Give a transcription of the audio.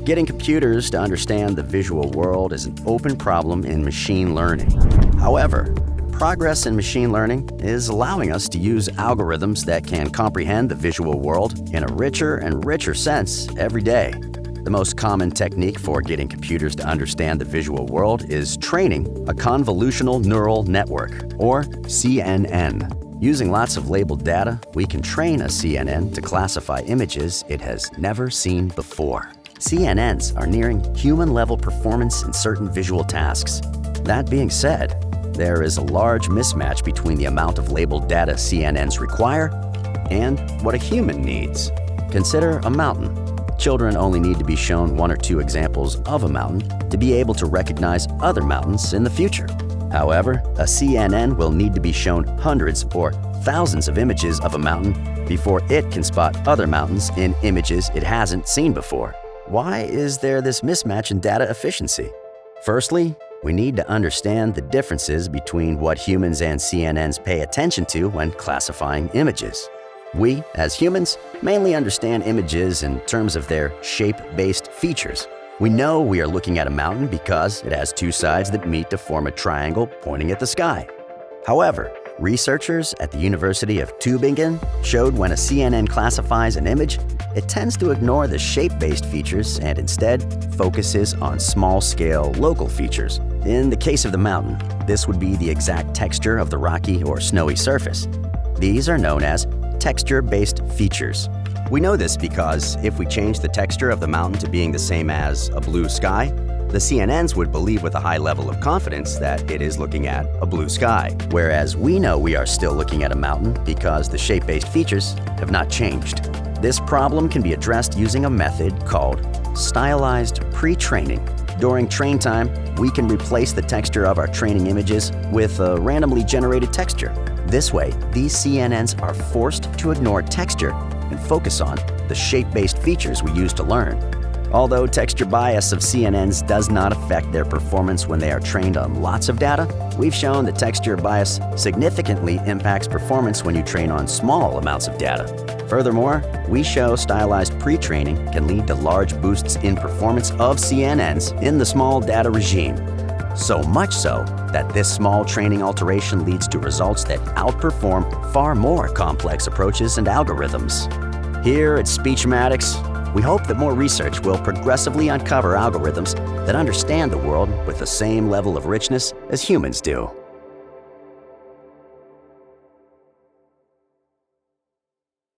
Getting computers to understand the visual world is an open problem in machine learning. However, progress in machine learning is allowing us to use algorithms that can comprehend the visual world in a richer and richer sense every day. The most common technique for getting computers to understand the visual world is training a convolutional neural network, or CNN. Using lots of labeled data, we can train a CNN to classify images it has never seen before. CNNs are nearing human-level performance in certain visual tasks. That being said, there is a large mismatch between the amount of labeled data CNNs require and what a human needs. Consider a mountain. Children only need to be shown one or two examples of a mountain to be able to recognize other mountains in the future. However, a CNN will need to be shown hundreds or thousands of images of a mountain before it can spot other mountains in images it hasn't seen before. Why is there this mismatch in data efficiency? Firstly, we need to understand the differences between what humans and CNNs pay attention to when classifying images. We, as humans, mainly understand images in terms of their shape-based features. We know we are looking at a mountain because it has two sides that meet to form a triangle pointing at the sky. However, researchers at the University of Tübingen showed when a CNN classifies an image, it tends to ignore the shape-based features and instead focuses on small-scale local features. In the case of the mountain, this would be the exact texture of the rocky or snowy surface. These are known as texture-based features. We know this because if we change the texture of the mountain to being the same as a blue sky, the CNNs would believe with a high level of confidence that it is looking at a blue sky, whereas we know we are still looking at a mountain because the shape-based features have not changed. This problem can be addressed using a method called stylized pre-training. During train time, we can replace the texture of our training images with a randomly generated texture. This way, these CNNs are forced to ignore texture and focus on the shape-based features we use to learn. Although texture bias of CNNs does not affect their performance when they are trained on lots of data, we've shown that texture bias significantly impacts performance when you train on small amounts of data. Furthermore, we show stylized pre-training can lead to large boosts in performance of CNNs in the small data regime. So much so that this small training alteration leads to results that outperform far more complex approaches and algorithms. Here at Speechmatics, we hope that more research will progressively uncover algorithms that understand the world with the same level of richness as humans do.